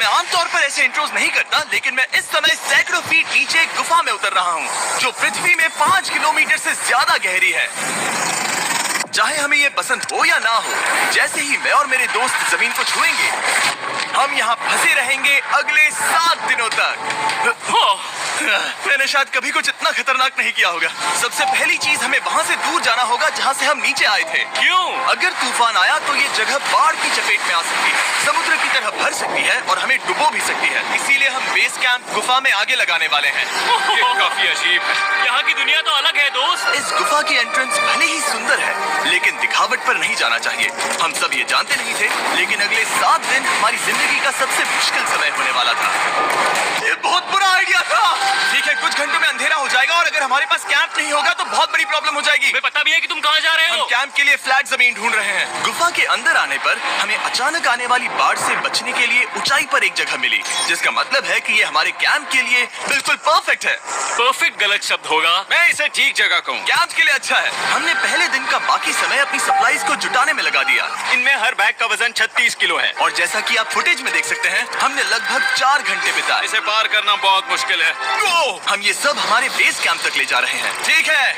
मैं आमतौर पर ऐसे इंट्रोज नहीं करता, लेकिन मैं इस समय सैकड़ों फीट नीचे एक गुफा में उतर रहा हूँ, जो पृथ्वी में 5 किलोमीटर से ज्यादा गहरी है। चाहे हमें ये पसंद हो या ना हो, जैसे ही मैं और मेरे दोस्त जमीन को छुएंगे, हम यहाँ फंसे रहेंगे अगले 7 दिनों तक। मैंने शायद कभी कुछ इतना खतरनाक नहीं किया होगा। सबसे पहली चीज, हमें वहाँ से दूर जाना होगा जहाँ से हम नीचे आए थे। क्यों? अगर तूफान आया तो ये जगह बाढ़ की चपेट में आ सकती है, समुद्र की तरह भर सकती है और हमें डुबो भी सकती है। इसीलिए हम बेस कैंप गुफा में आगे लगाने वाले हैं। ये काफी अजीब है। यहाँ की दुनिया तो अलग है दोस्त। इस गुफा की एंट्रेंस भले ही सुंदर है, लेकिन दिखावट पर नहीं जाना चाहिए। हम सब ये जानते नहीं थे, लेकिन अगले 7 दिन हमारी जिंदगी का सबसे मुश्किल समय होने वाला था। ये बहुत बुरा आइडिया था। ठीक है, कुछ घंटों में अंधेरा हो जाएगा और अगर हमारे पास कैंप नहीं होगा तो बहुत बड़ी प्रॉब्लम हो जाएगी। हमें पता भी है कि तुम कहाँ जा रहे हो। हम कैंप के लिए फ्लैट जमीन ढूंढ रहे हैं। गुफा के अंदर आने पर हमें अचानक आने वाली बाढ़ से बचने के लिए ऊंचाई पर एक जगह मिली, जिसका मतलब है कि ये हमारे कैंप के लिए बिल्कुल परफेक्ट है। परफेक्ट गलत शब्द होगा, मैं इसे ठीक जगह कहूँ। कैंप के लिए अच्छा है। हमने पहले दिन का बाकी समय अपनी सप्लाईज को जुटाने में लगा दिया। इनमें हर बैग का वजन 36 किलो है और जैसा कि आप फुटेज में देख सकते हैं, हमने लगभग 4 घंटे बिताए। इसे पार करना बहुत मुश्किल है। हम ये सब हमारे बेस कैंप तक ले जा रहे हैं। ठीक है,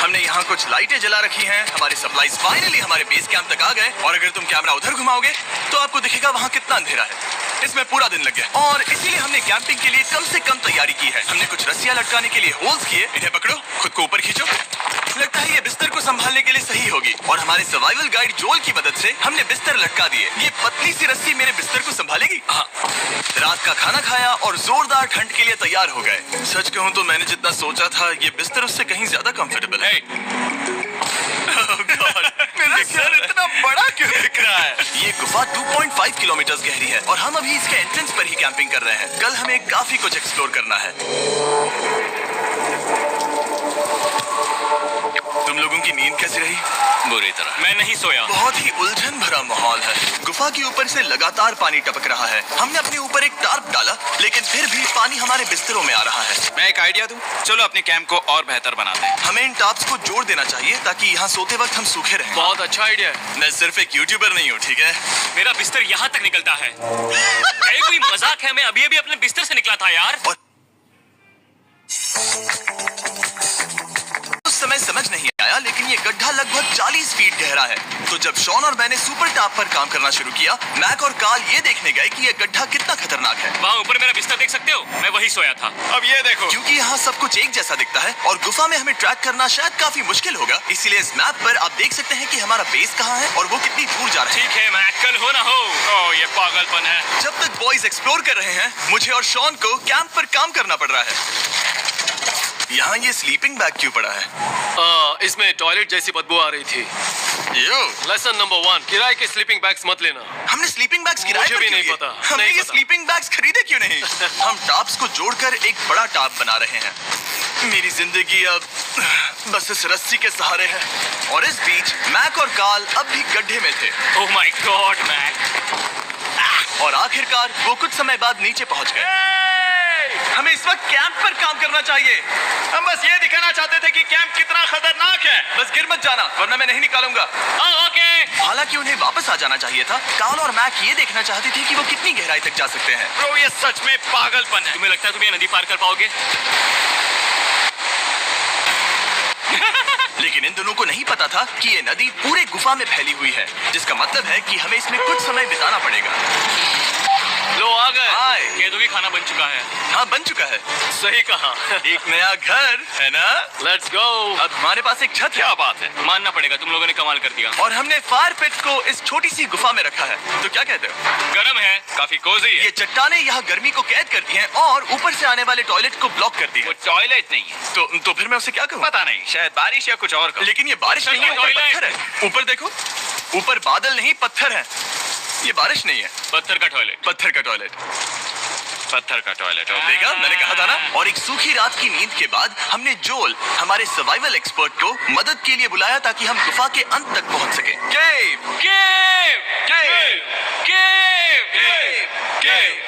हमने यहाँ कुछ लाइटें जला रखी हैं। हमारे सप्लाईज फाइनली हमारे बेस कैंप तक आ गए और अगर तुम कैमरा उधर घुमाओगे तो आपको दिखेगा वहाँ कितना अंधेरा है। इसमें पूरा दिन लग गया और इसीलिए हमने कैंपिंग के लिए कम से कम तैयारी की है। हमने कुछ रस्सियां लटकाने के लिए होल्स किए। इन्हें पकड़ो, खुद को ऊपर खींचो। लगता है ये बिस्तर को संभालने के लिए सही होगी और हमारे सर्वाइवल गाइड जोल की मदद से हमने बिस्तर लटका दिए। ये पतली सी रस्सी मेरे बिस्तर को संभालेगी। हाँ। रात का खाना खाया और जोरदार ठंड के लिए तैयार हो गए। सच कहूँ तो मैंने जितना सोचा था, ये बिस्तर उससे कहीं ज्यादा कंफर्टेबल है। मेरा सर इतना बड़ा क्यों दिख रहा है? ये गुफा 2.5 किलोमीटर गहरी है और हम अभी इसके एंट्रेंस पर ही कैंपिंग कर रहे हैं। कल हमें काफी कुछ एक्सप्लोर करना है। तुम लोगों की नींद कैसी रही? बुरी तरह। मैं नहीं सोया। बहुत ही उलझन भरा माहौल है। गुफा के ऊपर से लगातार पानी टपक रहा है। हमने अपने ऊपर एक टार्प डाला, लेकिन फिर भी पानी हमारे बिस्तरों में आ रहा है। मैं एक आइडिया दूं? चलो अपने कैंप को और बेहतर बनाते हैं। हमें इन टार्प्स को जोड़ देना चाहिए ताकि यहाँ सोते वक्त हम सूखे रहें। बहुत अच्छा आइडिया है। मैं सिर्फ एक यूट्यूबर नहीं हूँ, ठीक है? मेरा बिस्तर यहाँ तक निकलता है। कोई मजाक है? मैं अभी अभी अपने बिस्तर से निकला था यार। उस समय समझ नहीं आया, लेकिन ये गड्ढा लगभग 40 फीट गहरा है। तो जब शॉन और मैंने सुपर टाप पर काम करना शुरू किया, मैक और कार्ल ये देखने गए कि ये गड्ढा कितना खतरनाक है। वहाँ ऊपर मेरा बिस्तर देख सकते हो? मैं वही सोया था। अब ये देखो। क्योंकि यहाँ सब कुछ एक जैसा दिखता है और गुफा में हमें ट्रैक करना शायद काफी मुश्किल होगा, इसीलिए इस मैप पर आप देख सकते हैं कि हमारा बेस कहाँ है और वो कितनी दूर जा रहा है। ठीक है मैक, कल हो ना हो। ओह, ये पागलपन है। जब तक बॉयज एक्सप्लोर कर रहे हैं, मुझे और शॉन को कैंप पर काम करना पड़ रहा है। यहाँ ये स्लीपिंग बैग क्यों पड़ा है? इसमें टॉयलेट जैसी बदबू आ रही थी। लेसन नंबर 1, किराए के स्लीपिंग बैग्स मत लेना। हमने स्लीपिंग बैग्स किराए पर मुझे भी क्यों नहीं लिए? पता। हमने नहीं ये पता। स्लीपिंग बैग्स खरीदे क्यों नहीं? हम टाप्स को जोड़कर एक बड़ा टाप बना रहे हैं। मेरी जिंदगी अब बस इस रस्सी के सहारे है। और इस बीच मैक और कार्ल अब भी गड्ढे में थे। Oh my god Mac. और आखिरकार वो कुछ समय बाद नीचे पहुंच गए। हमें इस वक्त कैंप पर काम करना चाहिए। हम बस ये दिखाना चाहते थे कि कैंप कितना खतरनाक है। बस गिर मत जाना, वरना मैं नहीं निकालूंगा। ओके। हालांकि उन्हें वापस आ जाना चाहिए था। कार्ल और मैक ये देखना चाहते थे कि वो कितनी गहराई तक जा सकते हैं। ब्रो, ये सच में पागलपन है। तुम्हें लगता है तुम ये नदी पार कर पाओगे? लेकिन इन दोनों को नहीं पता था कि ये नदी पूरे गुफा में फैली हुई है, जिसका मतलब है कि हमें इसमें कुछ समय बिताना पड़ेगा। लो आ गए। हाय। केदू की खाना बन चुका है। हाँ, बन चुका है। सही कहा। एक नया घर है ना? Let's go. अब हमारे पास एक छत है। क्या बात है, मानना पड़ेगा, तुम लोगों ने कमाल कर दिया। और हमने फायर पिट को इस छोटी सी गुफा में रखा है। तो क्या कहते हो? गर्म है, काफी कोजी है। ये चट्टानें यहाँ गर्मी को कैद करती हैं और ऊपर से आने वाले टॉयलेट को ब्लॉक करती वो है। टॉयलेट नहीं है। तो फिर मैं उसे क्या कहूँ? पता नहीं, शायद बारिश या कुछ और का। लेकिन ये बारिश नहीं है, ऊपर टॉयलेट। पत्थर है। ऊपर देखो, ऊपर बादल नहीं पत्थर है। ये बारिश नहीं है, पत्थर का टॉयलेट। पत्थर का टॉयलेट। पत्थर का टॉयलेट। देखा, मैंने कहा था ना। और एक सूखी रात की नींद के बाद हमने जोल, हमारे सर्वाइवल एक्सपर्ट को मदद के लिए बुलाया ताकि हम गुफा के अंत तक पहुंच सके। केव, केव, केव, केव, केव, केव।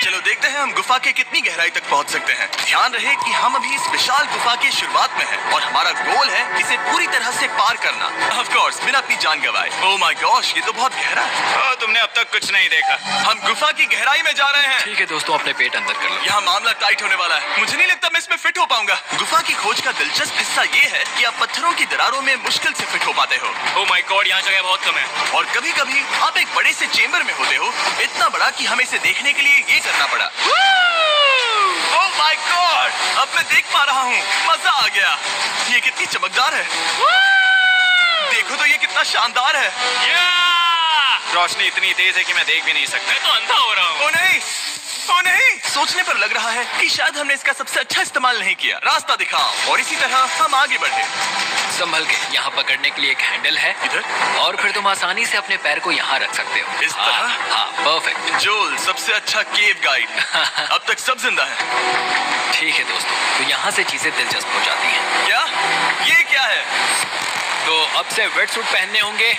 चलो देखते हैं हम गुफा के कितनी गहराई तक पहुंच सकते हैं। ध्यान रहे कि हम अभी इस विशाल गुफा की शुरुआत में हैं और हमारा गोल है इसे पूरी तरह से पार करना। ऑफ कोर्स बिना अपनी जान गंवाए। ओह माय गॉश, ये तो बहुत गहरा है। तुमने अब तक कुछ नहीं देखा। हम गुफा की गहराई में जा रहे हैं। ठीक है दोस्तों, अपने पेट अंदर कर लो। यहाँ मामला टाइट होने वाला है। मुझे नहीं लगता मैं इसमें फिट हो पाऊंगा। गुफा की खोज का दिलचस्प हिस्सा ये है कि आप पत्थरों की दरारों में मुश्किल से फिट हो पाते हो। ओह माय गॉड, यहाँ जगह बहुत कम है। और कभी कभी आप एक बड़े से चेम्बर में होते हो, इतना बड़ा कि हमें इसे देखने के लिए ये करना पड़ा। ओह माय गॉड, अब मैं देख पा रहा हूँ। मजा आ गया। ये कितनी चमकदार है। देखो तो ये कितना शानदार है। रोशनी इतनी तेज है कि मैं देख भी नहीं सकता। मैं तो अंधा हो रहा हूँ। ओ नहीं, ओ नहीं। सोचने पर लग रहा है कि शायद हमने इसका सबसे अच्छा इस्तेमाल नहीं किया। रास्ता दिखाओ। और इसी तरह हम आगे बढ़े। संभल के, यहाँ पकड़ने के लिए एक हैंडल है इधर? और फिर तुम आसानी से अपने पैर को यहाँ रख सकते हो। इस तरह? हाँ, परफेक्ट। जोल, सबसे अच्छा केव गाइड। अब तक सब जिंदा है। ठीक है दोस्तों, तो यहाँ से चीजें दिलचस्प हो जाती हैं। क्या? ये क्या है? तो अब से वेट सूट पहनने होंगे।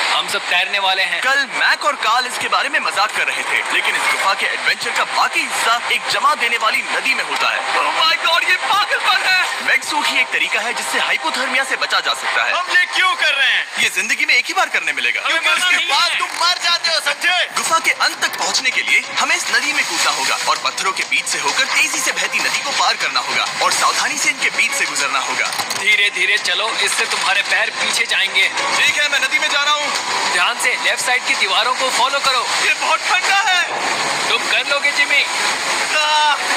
हम सब तैरने वाले हैं। कल मैक और कार्ल इसके बारे में मजाक कर रहे थे, लेकिन इस गुफा के एडवेंचर का बाकी हिस्सा एक जमा देने वाली नदी में होता है। ओह माय गॉड, ये पागलपन है। वेट सूट ही एक तरीका है जिससे हाइपोथर्मिया से बचा जा सकता है। हम ये क्यों कर रहे हैं? ये जिंदगी में एक ही बार करने मिलेगा, क्योंकि उसके बाद तुम मर जाते हो, समझे? गुफा के अंत तक पहुंचने के लिए हमें इस नदी में कूदना होगा और पत्थरों के बीच से होकर तेजी से बहती नदी को पार करना होगा और सावधानी से इनके बीच से गुजरना होगा। धीरे धीरे चलो, इससे तुम्हारे पैर पीछे जाएंगे। ठीक है, मैं नदी में जा रहा हूँ। ध्यान से लेफ्ट साइड की दीवारों को फॉलो करो। ये बहुत ठंडा है। तुम कर लोगे जिमी।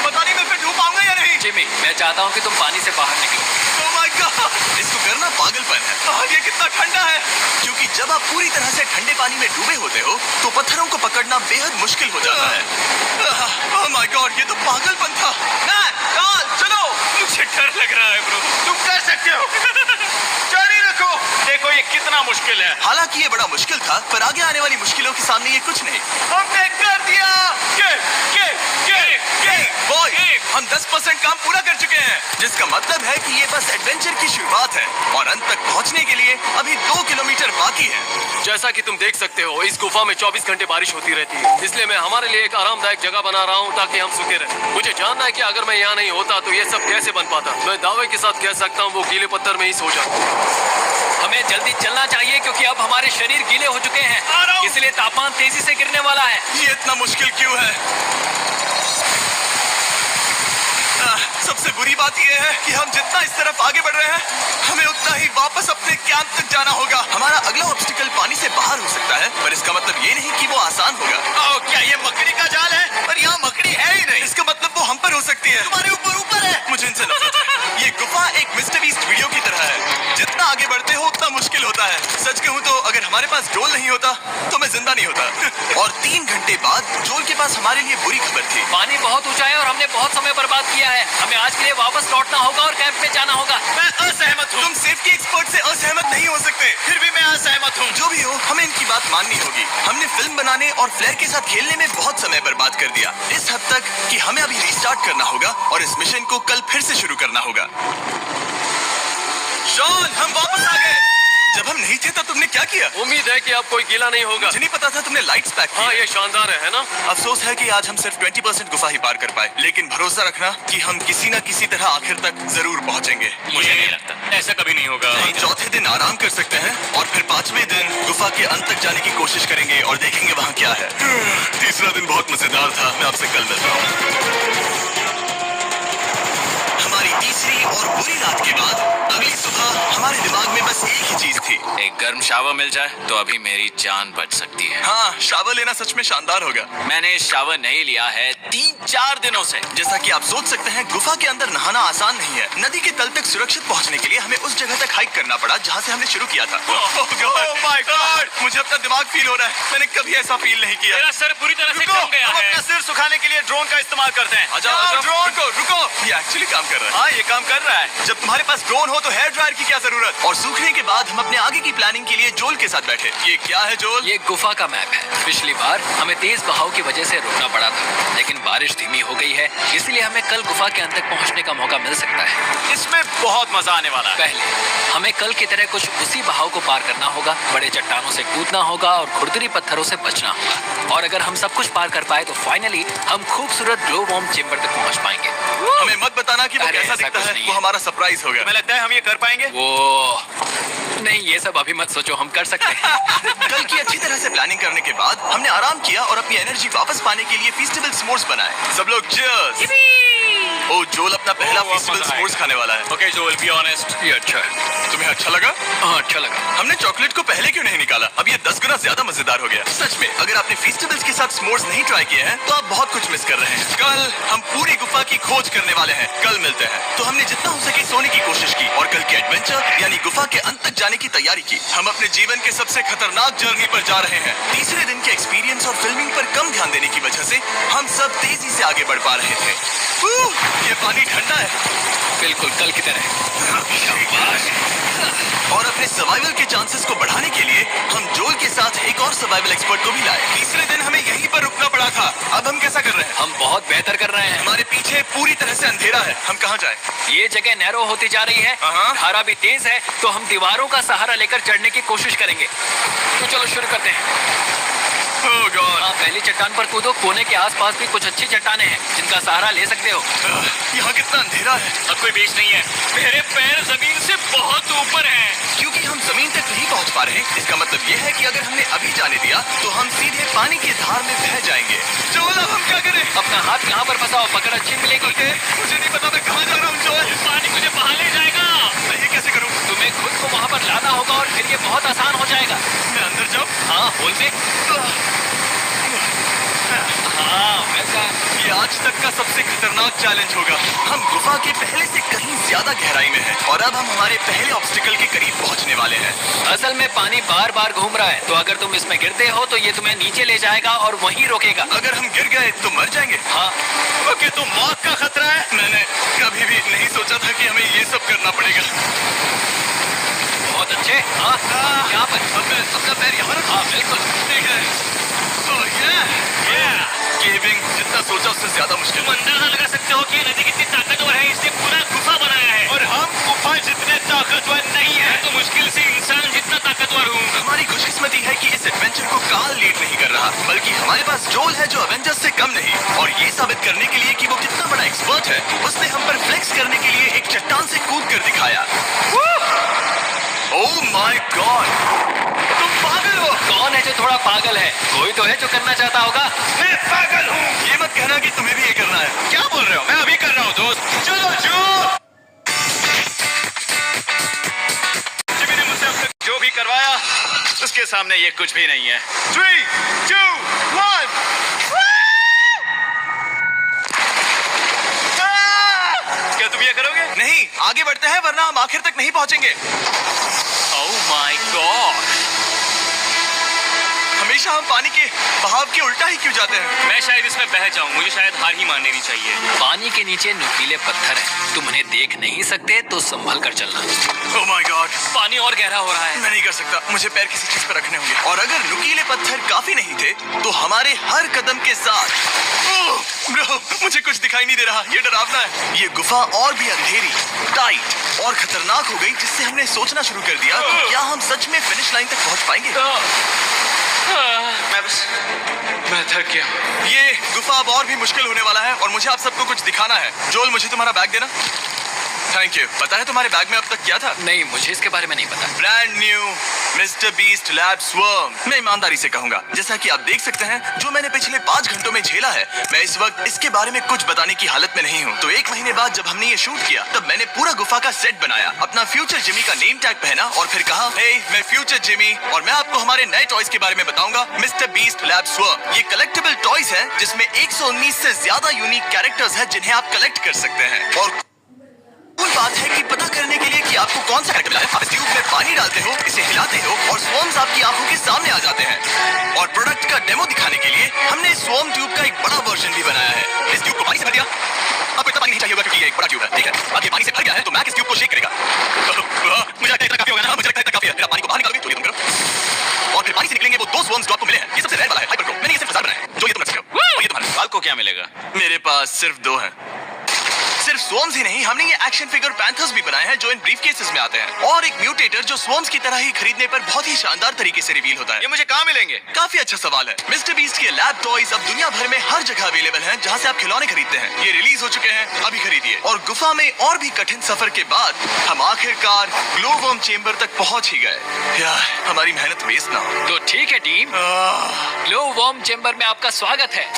पता नहीं मैं फिट हो पाऊंगा या नहीं। जिमी, मैं चाहता हूँ कि तुम पानी से बाहर निकलो। ओह माय गॉड, इसको करना पागलपन है। ये कितना ठंडा है। क्योंकि जब आप पूरी तरह से ठंडे पानी में डूबे होते हो तो पत्थरों को पकड़ना बेहद मुश्किल हो जाता है। ओह माय गॉड, ये तो पागलपन था। चलो। मुझे डर लग रहा है ब्रो। तुम कर सकते हो। जारी रखो। देखो ये कितना मुश्किल है। हालांकि ये बड़ा मुश्किल था, पर आगे आने वाली मुश्किलों के सामने ये कुछ नहीं। हमने कर दिया। बॉय, हम 10% काम पूरा कर चुके हैं, जिसका मतलब है कि ये बस एडवेंचर की शुरुआत है और अंत तक पहुंचने के लिए अभी 2 किलोमीटर बाकी है। जैसा कि तुम देख सकते हो, इस गुफा में 24 घंटे बारिश होती रहती है। इसलिए मैं हमारे लिए एक आरामदायक जगह बना रहा हूँ ताकि हम सूखे रहें। मुझे जानना है कि अगर मैं यहाँ नहीं होता तो ये सब कैसे बन पाता। मैं दावे के साथ कह सकता हूँ वो गीले पत्थर में ही सो जाता। हमें जल्दी चलना चाहिए क्योंकि अब हमारे शरीर गीले हो चुके हैं, इसलिए तापमान तेजी से गिरने वाला है। ये इतना मुश्किल क्यों है? सबसे बुरी बात यह है कि हम जितना इस तरफ आगे बढ़ रहे हैं, हमें उतना ही वापस अपने कैंप तक जाना होगा। हमारा अगला ऑब्स्टिकल पानी से बाहर हो सकता है, पर इसका मतलब ये नहीं कि वो आसान होगा। क्या ये मकड़ी का जाल है? पर यहाँ मकड़ी है ही नहीं। इसका मतलब वो हम पर हो सकती है। तुम्हारे ऊपर है। मुझे इनसे नफरत है। ये गुफा एक मिस्टर बीस्ट वीडियो की तरह है। जितना आगे बढ़ते हो उतना मुश्किल होता है। सच कहूँ तो अगर हमारे पास जोल नहीं होता तो मैं जिंदा नहीं होता। और 3 घंटे बाद जोल के पास हमारे लिए बुरी खबर थी। पानी बहुत ऊंचा है और हमने बहुत समय बर्बाद किया है। हमें आज के लिए वापस लौटना होगा और कैंप में जाना होगा। मैं असहमत हूँ। तुम सेफ्टी एक्सपर्ट से असहमत नहीं हो सकते। फिर भी मैं असहमत हूँ। जो भी हो, हमें इनकी बात माननी होगी। हमने फिल्म बनाने और फ्लेयर के साथ खेलने में बहुत समय बर्बाद कर दिया, इस हद तक कि हमें अभी रिस्टार्ट करना होगा और इस मिशन को कल फिर से शुरू करना होगा। शॉन, हम वापस आ गए। जब हम नहीं थे तब तुमने क्या किया? उम्मीद है कि अब कोई गीला नहीं होगा। मुझे नहीं पता था तुमने लाइट्स पैक की। हाँ, ये शानदार है ना? अफसोस है कि आज हम सिर्फ 20% गुफा ही पार कर पाए, लेकिन भरोसा रखना कि हम किसी न किसी तरह आखिर तक जरूर पहुंचेंगे। मुझे नहीं लगता ऐसा कभी नहीं होगा। हम चौथे दिन आराम कर सकते हैं और फिर 5वें दिन गुफा के अंत तक जाने की कोशिश करेंगे और देखेंगे वहाँ क्या है। तीसरा दिन बहुत मजेदार था। मैं आपसे कल मिलता हूँ। हमारी तीसरी और बुरी रात के बाद अगली सुबह हमारे दिमाग में बस एक ही चीज थी। एक गर्म शावर मिल जाए तो अभी मेरी जान बच सकती है। हाँ, शावर लेना सच में शानदार होगा। मैंने शावर नहीं लिया है 3-4 दिनों से। जैसा कि आप सोच सकते हैं, गुफा के अंदर नहाना आसान नहीं है। नदी के तल तक सुरक्षित पहुंचने के लिए हमें उस जगह तक हाइक करना पड़ा जहां से हमने शुरू किया था। Oh my God! मुझे अपना दिमाग फील हो रहा है। मैंने कभी ऐसा फील नहीं किया। मेरा सर पूरी तरह से रुको, जम गया हम है। अपना सिर सुखाने के लिए ड्रोन का इस्तेमाल करते हैं। आजाओ, ड्रोन को रुको। ये एक्चुअली काम कर रहा है। हाँ, ये काम कर रहा है। जब तुम्हारे पास ड्रोन हो तो हेयर ड्रायर की क्या जरूरत। और सूखने के बाद हम अपने आगे की प्लानिंग के लिए जोल के साथ बैठे। ये क्या है जोल? ये गुफा का मैप है। पिछली बार हमें तेज बहाव की वजह से रुकना पड़ा था, लेकिन बारिश धीमी हो गई है, इसलिए हमें कल गुफा के अंत तक पहुंचने का मौका मिल सकता है। इसमें बहुत मजा आने वाला है। पहले हमें कल की तरह कुछ उसी बहाव को पार करना होगा, बड़े चट्टानों से कूदना होगा और खुरदरी पत्थरों से बचना होगा। और अगर हम सब कुछ पार कर पाए तो फाइनली हम खूबसूरत ग्लो वार्म चेम्बर तक पहुंच पाएंगे। हमें मत बताना कि वो अरे, कैसा ऐसा दिखता कुछ है। नहीं वो है। हमारा सरप्राइज होगा। तुम्हें लगता है हम ये कर पाएंगे? वो नहीं, ये सब अभी मत सोचो, हम कर सकते हैं। कल की अच्छी तरह से प्लानिंग करने के बाद हमने आराम किया और अपनी एनर्जी वापस पाने के लिए फेस्टिवल स्मोर्स बनाए। सब लोग cheers! ओ जोल अपना पहला बहुत फेस्टिवल मजा स्मोर्स आएगा। खाने वाला है। ओके जोल, बी ऑनेस्ट। ये अच्छा है। तुम्हें अच्छा लगा? हाँ, अच्छा लगा। हमने चॉकलेट को पहले क्यों नहीं निकाला? अब ये 10 गुना ज्यादा मजेदार हो गया। सच में अगर आपने फेस्टिवल्स के साथ स्मोर्स नहीं ट्राई किए हैं तो आप बहुत कुछ मिस कर रहे हैं। कल हम पूरी गुफा की खोज करने वाले हैं। कल मिलते हैं। तो हमने जितना हो सके सोने की कोशिश की और कल के एडवेंचर यानी गुफा के अंत तक जाने की तैयारी की। हम अपने जीवन के सबसे खतरनाक जर्नी पर जा रहे हैं। तीसरे दिन के एक्सपीरियंस और फिल्मिंग पर कम ध्यान देने की वजह से हम सब तेजी से आगे बढ़ पा रहे थे। ये पानी ठंडा है, बिल्कुल कल की तरह। और अपने सर्वाइवल के चांसेस को बढ़ाने के लिए हम जोल के साथ एक और सर्वाइवल एक्सपर्ट को भी लाए। तीसरे दिन हमें यहीं पर रुकना पड़ा था। अब हम कैसा कर रहे हैं? हम बहुत बेहतर कर रहे हैं। हमारे पीछे पूरी तरह से अंधेरा है। हम कहाँ जाएं? ये जगह नैरो होती जा रही है, हाँ। धारा भी तेज है, तो हम दीवारों का सहारा लेकर चढ़ने की कोशिश करेंगे। तो चलो शुरू करते हैं। Oh God! हाँ, पहली चट्टान पर कूदो। कोने के आसपास भी कुछ अच्छी चट्टानें हैं जिनका सहारा ले सकते हो। यहाँ कितना अंधेरा है। अब कोई बेच नहीं है। मेरे पैर जमीन से बहुत ऊपर हैं। क्योंकि हम जमीन तक नहीं पहुँच पा रहे, इसका मतलब ये है कि अगर हमने अभी जाने दिया तो हम सीधे पानी की धार में बह जाएंगे। जोल, अब हम क्या करें? अपना हाथ यहाँ पर फंसाओ, पकड़ अच्छी मिलेगी। मुझे नहीं पता मैं कहाँ जा रहा हूँ जोल। पानी मुझे बहा ले जाएगा। मैं ये कैसे करूँ? तुम्हें खुद को वहाँ पर लाना होगा और फिर ये बहुत आसान हो जाएगा। मैं अंदर जाऊँ? हाँ, होल में। हाँ, वैसा। ये आज तक का सबसे खतरनाक चैलेंज होगा। हम गुफा के पहले से कहीं ज्यादा गहराई में हैं और अब हम हमारे पहले ऑब्स्टिकल के करीब पहुंचने वाले हैं। असल में पानी बार बार घूम रहा है, तो अगर तुम इसमें गिरते हो तो ये तुम्हें नीचे ले जाएगा और वहीं रोकेगा। अगर हम गिर गए तो मर जाएंगे। हाँ, ओके, तो मौत का खतरा है। मैंने कभी भी नहीं सोचा था कि हमें ये सब करना पड़ेगा। बहुत अच्छे। हाँ, यहाँ पर। अब मैं अपना पैर यहाँ रखूं? हाँ, बिल्कुल। ठीक है। Oh, yeah! केविंग जितना सोचा उससे ज्यादा मुश्किल तुम है। अंदाजा लगा सकते हो कि ये नदी कितनी ताकतवर है। इसने पूरा गुफा बनाया है। और हम गुफा जितने ताकतवर नहीं है। मैं तो मुश्किल से इंसान जितना ताकतवर हूँ। हमारी खुशकिस्मती है कि इस एडवेंचर को काल लीड नहीं कर रहा, बल्कि हमारे पास जोल है जो एवेंजर्स से कम नहीं। और ये साबित करने के लिए कि वो कितना बड़ा एक्सपर्ट है, उसने हम पर फ्लेक्स करने के लिए एक चट्टान से कूद कर दिखाया। ओह माय गॉड, तुम पागल हो। कौन है जो थोड़ा पागल है? कोई तो है जो करना चाहता होगा। मैं पागल हूँ। ये मत कहना कि तुम्हें भी ये करना है। क्या बोल रहे हो? मैं अभी कर रहा हूँ दोस्त। चलो जो जिमी ने मुझसे अब तक जो भी करवाया उसके सामने ये कुछ भी नहीं है। 3, 2, 1। क्या तुम ये करोगे? नहीं, आगे बढ़ते हैं वरना हम आखिर तक नहीं पहुंचेंगे। ओह माय गॉड। हमेशा हम पानी के बहाव के उल्टा ही क्यों जाते हैं? मैं शायद इसमें बह जाऊं। मुझे शायद हार ही मान लेनी चाहिए। पानी के नीचे नुकीले पत्थर हैं। तुम उन्हें देख नहीं सकते तो संभल कर चलना। ओह माय गॉड, पानी और गहरा हो रहा है। मैं नहीं कर सकता। मुझे पैर किसी चीज पर रखने होंगे। और अगर नुकीले पत्थर काफी नहीं थे तो हमारे हर कदम के साथ ओह ब्रो, मुझे कुछ दिखाई नहीं दे रहा। ये डरावना है। ये गुफा और भी अंधेरी, टाइट और खतरनाक हो गई, जिससे हमने सोचना शुरू कर दिया कि क्या हम सच में फिनिश लाइन तक पहुंच पाएंगे। मैं थक गया। ये गुफा अब और भी मुश्किल होने वाला है और मुझे आप सबको कुछ दिखाना है। जोल, मुझे तुम्हारा बैग देना। Thank you. पता है तुम्हारे बैग में अब तक क्या था? नहीं, मुझे इसके बारे में नहीं पता। Brand new mister beast lab swarm. मैं ईमानदारी से कहूंगा, जैसा कि आप देख सकते हैं, जो मैंने पिछले 5 घंटों में झेला है, मैं इस वक्त इसके बारे में कुछ बताने की हालत में नहीं हूँ। तो 1 महीने बाद जब हमने ये शूट किया, तब मैंने पूरा गुफा का सेट बनाया, अपना फ्यूचर जिमी का नेम टैग पहना और फिर कहा, हे मैं फ्यूचर जिमी और मैं आपको हमारे नए टॉयज के बारे में बताऊंगा, मिस्टर बीस्ट लैब स्वर्म। ये कलेक्टेबल टॉयज है जिसमें 119 से ज्यादा यूनिक कैरेक्टर्स है जिन्हें आप कलेक्ट कर सकते हैं। और कूल बात है कि पता करने के लिए कि आपको कौन सा कैरेक्टर मिला है, आप इस ट्यूब में पानी डालते हो, इसे हिलाते हो और स्वॉर्म्स आपकी आंखों के सामने आ जाते हैं। और प्रोडक्ट का डेमो दिखाने के लिए हमने स्वॉर्म ट्यूब का एक बड़ा वर्जन भी बनाया है। इस ट्यूब को पानी से भर दिया। आपको इतना पानी नहीं चाहिए होगा क्योंकि ये एक बड़ा ट्यूब है, ठीक है? अब ये पानी से को क्या मिलेगा? मेरे पास सिर्फ 2 हैं। सिर्फ स्वॉर्म्स ही नहीं, हमने ये एक्शन फिगर पैंथर्स भी बनाए हैं जो इन ब्रीफ केसेस में आते हैं, और एक म्यूटेटर जो स्वॉर्म्स की तरह ही खरीदने पर बहुत ही शानदार तरीके से रिवील होता है। ये मुझे कहाँ मिलेंगे? काफी अच्छा सवाल है। मिस्टर बीस्ट के लैब टॉयज अब दुनिया भर में हर जगह अवेलेबल हैं जहां से आप खिलौने खरीदते हैं। ये रिलीज हो चुके हैं, अभी खरीदिए। और गुफा में और भी कठिन सफर के बाद हम आखिरकार ग्लो वर्म चेंबर तक पहुंच ही गए। यार, हमारी मेहनत वेस्ट ना हो। तो ठीक है टीम, ग्लो वर्म चेंबर में आपका स्वागत है।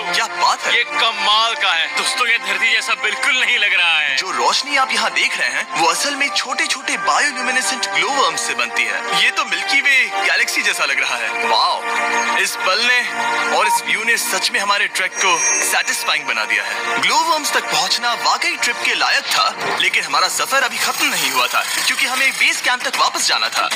क्या बात है? ये कमाल का है। दोस्तों ये धरती जैसा बिल्कुल नहीं लग रहा है। जो रोशनी आप यहाँ देख रहे हैं वो असल में छोटे छोटे बायोल्यूमिनेसेंट ग्लो वर्म्स से बनती है। ये तो मिल्की वे गैलेक्सी जैसा लग रहा है। वाओ, इस पल ने और इस व्यू ने सच में हमारे ट्रैक को सैटिस्फाइंग बना दिया है। ग्लो वर्म्स तक पहुँचना वाकई ट्रिप के लायक था, लेकिन हमारा सफर अभी खत्म नहीं हुआ था क्योंकि हमें बेस कैंप तक वापस जाना था।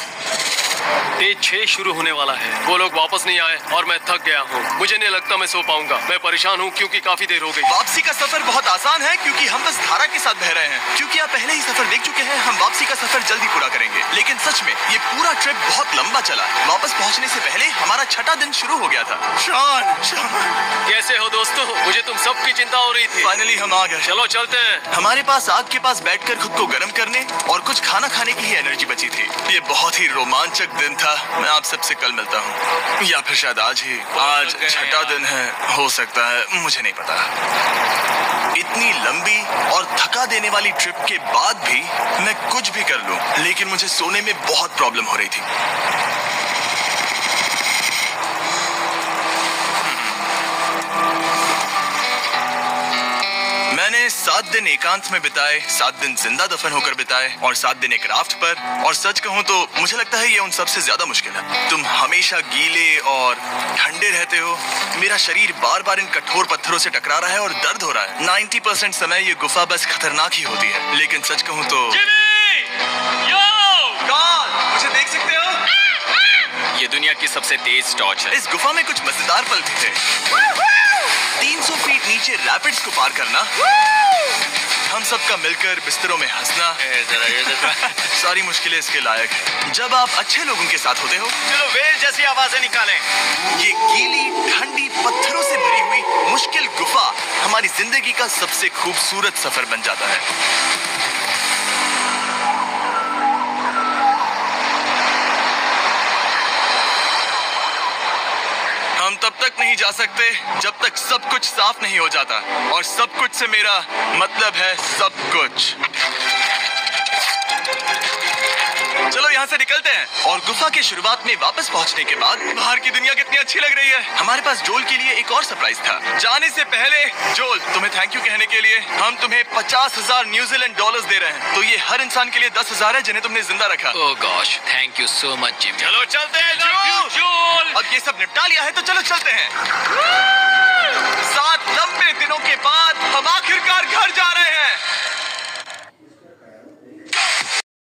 डे 6 शुरू होने वाला है। वो लोग वापस नहीं आए और मैं थक गया हूँ। मुझे नहीं लगता मैं सो पाऊंगा। मैं परेशान हूँ क्योंकि काफी देर हो गई। वापसी का सफर बहुत आसान है क्योंकि हम बस धारा के साथ बह रहे हैं। क्योंकि आप पहले ही सफर देख चुके हैं, हम वापसी का सफर जल्दी पूरा करेंगे। लेकिन सच में ये पूरा ट्रिप बहुत लंबा चला। वापस पहुंचने से पहले हमारा 6वां दिन शुरू हो गया था। शॉन, कैसे हो दोस्तों? मुझे तुम सबकी चिंता हो रही थी। फाइनली हम आ गए। चलो चलते हैं। हमारे पास आग के पास बैठकर खुद को गर्म करने और कुछ खाना खाने की ही एनर्जी बची थी। ये बहुत ही रोमांचक दिन था। मैं आप सबसे कल मिलता हूँ, या फिर शायद आज ही। आज 6वां दिन है, हो सकता है, मुझे नहीं पता। इतनी लंबी और थका देने वाली ट्रिप के बाद भी मैं कुछ भी कर लूं, लेकिन मुझे सोने में बहुत प्रॉब्लम हो रही थी। मैंने 7 दिन एकांत में बिताए, 7 दिन जिंदा दफन होकर बिताए और 7 दिन एक राफ्ट पर। और सच कहूं तो मुझे लगता है ये उन सबसे ज्यादा मुश्किल है। तुम हमेशा गीले और ठंडे रहते हो। मेरा शरीर बार बार इन कठोर पत्थरों से टकरा रहा है और दर्द हो रहा है। 90% समय ये गुफा बस खतरनाक ही होती है। लेकिन सच कहूं तो मुझे देख सकते हो? ये दुनिया की सबसे तेज टॉर्च है। इस गुफा में कुछ मजेदार पल भी थे। 300 फीट नीचे रैपिड्स को पार करना, हम सबका मिलकर बिस्तरों में हंसना, सारी मुश्किलें इसके लायक है। जब आप अच्छे लोगों के साथ होते हो, चलो वेल जैसी आवाजें निकालें। ये गीली ठंडी पत्थरों से भरी हुई मुश्किल गुफा हमारी जिंदगी का सबसे खूबसूरत सफर बन जाता है। हम तब तक नहीं जा सकते जब तक सब कुछ साफ नहीं हो जाता, और सब कुछ से मेरा मतलब है सब कुछ। चलो यहाँ से निकलते हैं। और गुफा के शुरुआत में वापस पहुँचने के बाद बाहर की दुनिया कितनी अच्छी लग रही है। हमारे पास जोल के लिए एक और सरप्राइज था। जाने से पहले जोल, तुम्हें थैंक यू कहने के लिए हम तुम्हें 50,000 न्यूजीलैंड डॉलर्स दे रहे हैं। तो ये हर इंसान के लिए 10,000 है जिन्हें तुमने जिंदा रखा। Oh gosh, thank you so much Jim. चलो चलते हैं जोल। अब ये सब निपटा लिया है तो चलो चलते हैं। 7 लंबे दिनों के बाद हम आखिरकार घर जा रहे हैं।